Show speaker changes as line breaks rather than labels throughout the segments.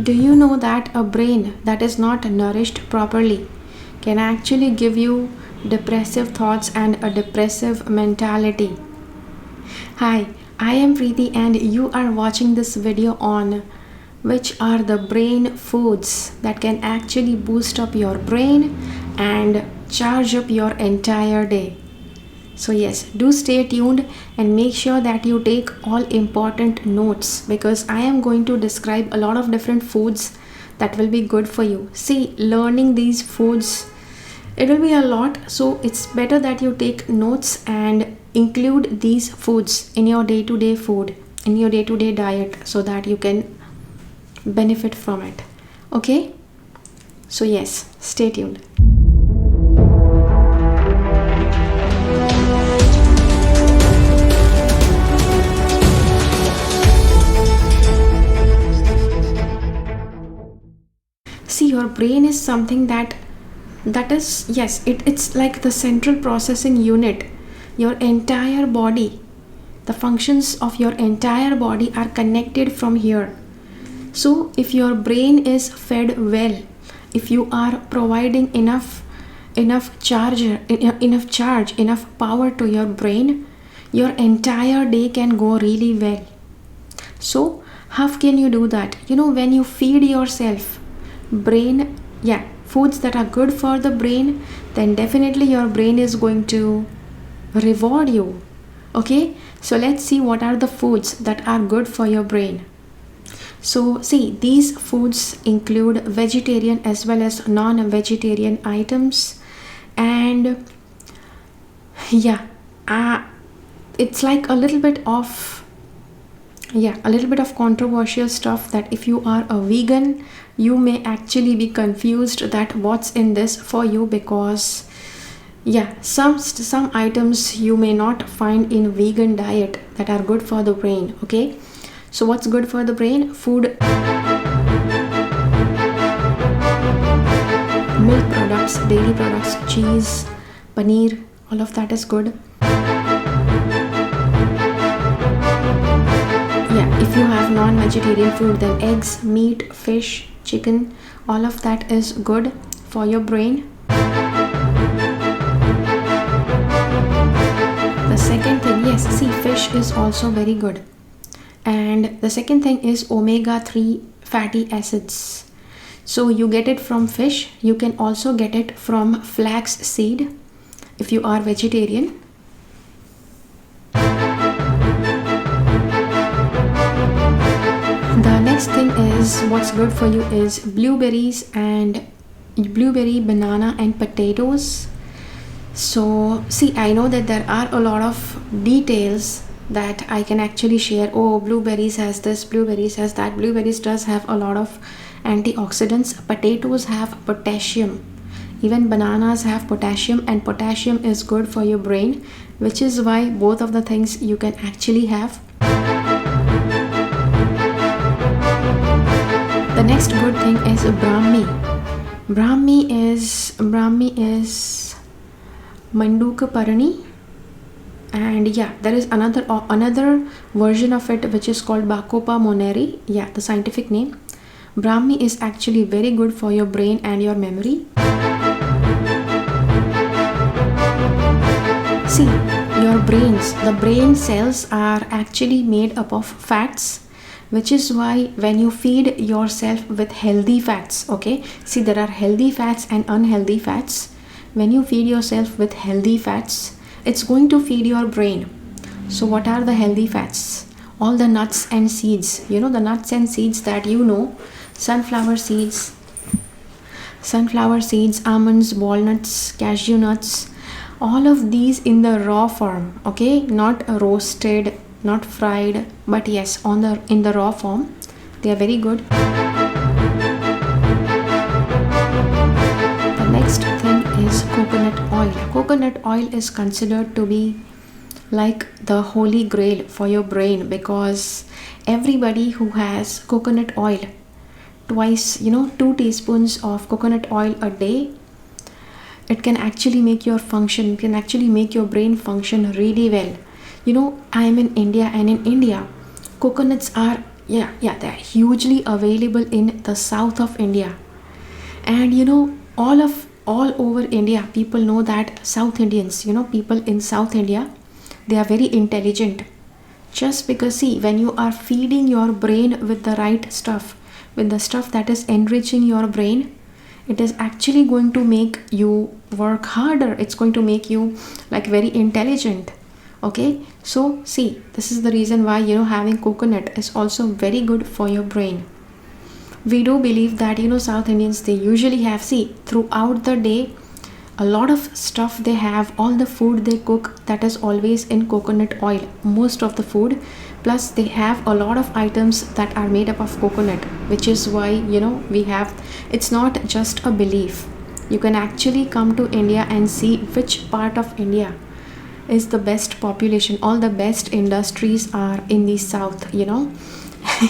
Do you know that a brain that is not nourished properly can actually give you depressive thoughts and a depressive mentality? Hi, I am Preeti and you are watching this video on which are the brain foods that can actually boost up your brain and charge up your entire day. So, yes, do stay tuned and make sure that you take all important notes because I am going to describe a lot of different foods that will be good for you. See, learning these foods, it will be a lot, so it's better that you take notes and include these foods in your day to day food, in your day to day diet, so that you can benefit from it. Okay? So, yes, stay tuned. See, your brain is something that is, yes, it's like the central processing unit. Your entire body, the functions of your entire body are connected from here. So if your brain is fed well, if you are providing enough charge, enough power to your brain, your entire day can go really well. So how can you do that? When you feed yourself brain, yeah, foods that are good for the brain, then definitely your brain is going to reward you. Okay, so let's see what are the foods that are good for your brain. So see, these foods include vegetarian as well as non-vegetarian items. And yeah, it's like a little bit of controversial stuff, that if you are a vegan, you may actually be confused that what's in this for you, because some items you may not find in vegan diet that are good for the brain. Okay, so what's good for the brain? Food, milk products, dairy products, cheese, paneer, all of that is good. If you have non-vegetarian food, then eggs, meat, fish, chicken, all of that is good for your brain. The second thing, yes, see, fish is also very good. And the second thing is omega-3 fatty acids. So you get it from fish. You can also get it from flax seed if you are vegetarian. The next thing is, what's good for you is blueberry, banana and potatoes. So see, I know that there are a lot of details that I can actually share. Oh, blueberries has this, blueberries has that. Blueberries does have a lot of antioxidants. Potatoes have potassium. Even bananas have potassium, and potassium is good for your brain, which is why both of the things you can actually have. The next good thing is Brahmi. Brahmi is Manduka Parani, and there is another version of it which is called Bacopa monnieri. The scientific name. Brahmi is actually very good for your brain and your memory. See, the brain cells are actually made up of fats, which is why when you feed yourself with healthy fats, okay, see, there are healthy fats and unhealthy fats. When you feed yourself with healthy fats, it's going to feed your brain. So what are the healthy fats? All the nuts and seeds, the nuts and seeds that sunflower seeds, almonds, walnuts, cashew nuts, all of these in the raw form, okay, not roasted, not fried, but yes, in the raw form, they are very good. The next thing is coconut oil. Coconut oil is considered to be like the holy grail for your brain, because everybody who has coconut oil twice, 2 teaspoons of coconut oil a day, it can actually make your brain function really well. I am in India, and in India, coconuts are Yeah, they're hugely available in the south of India. And all over India, people know that South Indians, people in South India, they are very intelligent. Just because, see, when you are feeding your brain with the right stuff, with the stuff that is enriching your brain, it is actually going to make you work harder. It's going to make you like very intelligent. Okay, so see, this is the reason why having coconut is also very good for your brain. We do believe that South Indians, they usually have, see, throughout the day, a lot of stuff they have, all the food they cook, that is always in coconut oil, most of the food. Plus they have a lot of items that are made up of coconut, which is why we have, it's not just a belief. You can actually come to India and see which part of India is the best population. All the best industries are in the south.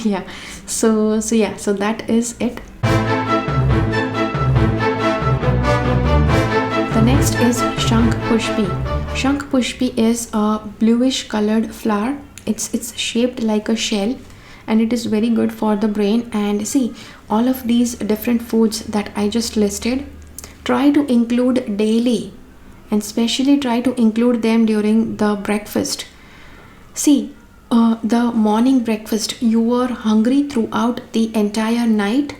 Yeah, so that is it. The next is Shankh Pushpi. Shankh Pushpi is a bluish colored flower. It's shaped like a shell, and it is very good for the brain. And see, all of these different foods that I just listed, try to include daily, and especially try to include them during the breakfast. See, the morning breakfast, you were hungry throughout the entire night,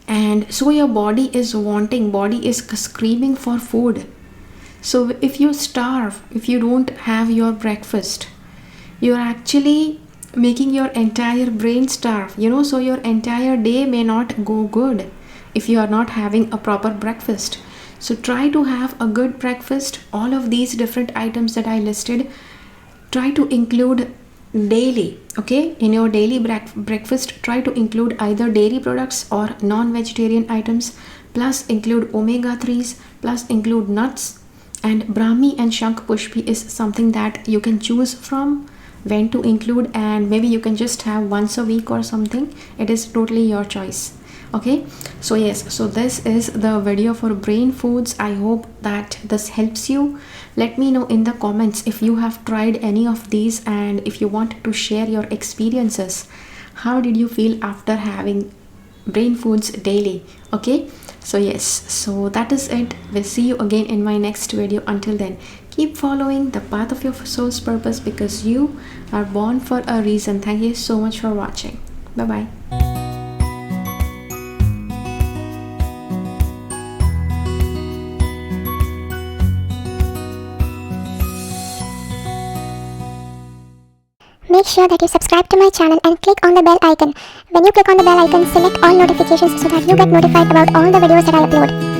and so your body is screaming for food. So if you starve, if you don't have your breakfast, you're actually making your entire brain starve, so your entire day may not go good if you are not having a proper breakfast. So try to have a good breakfast. All of these different items that I listed, try to include daily. Okay, in your daily breakfast, try to include either dairy products or non-vegetarian items, plus include omega 3s, plus include nuts. And Brahmi and Shankh Pushpi is something that you can choose from when to include, and maybe you can just have once a week or something. It is totally your choice. Okay, so yes, so this is the video for brain foods. I hope that this helps you. Let me know in the comments if you have tried any of these, and if you want to share your experiences. How did you feel after having brain foods daily? Okay, so yes, so that is it. We'll see you again in my next video. Until then, keep following the path of your soul's purpose, because you are born for a reason. Thank you so much for watching. Bye bye.
Make sure that you subscribe to my channel and click on the bell icon. When you click on the bell icon, select all notifications so that you get notified about all the videos that I upload.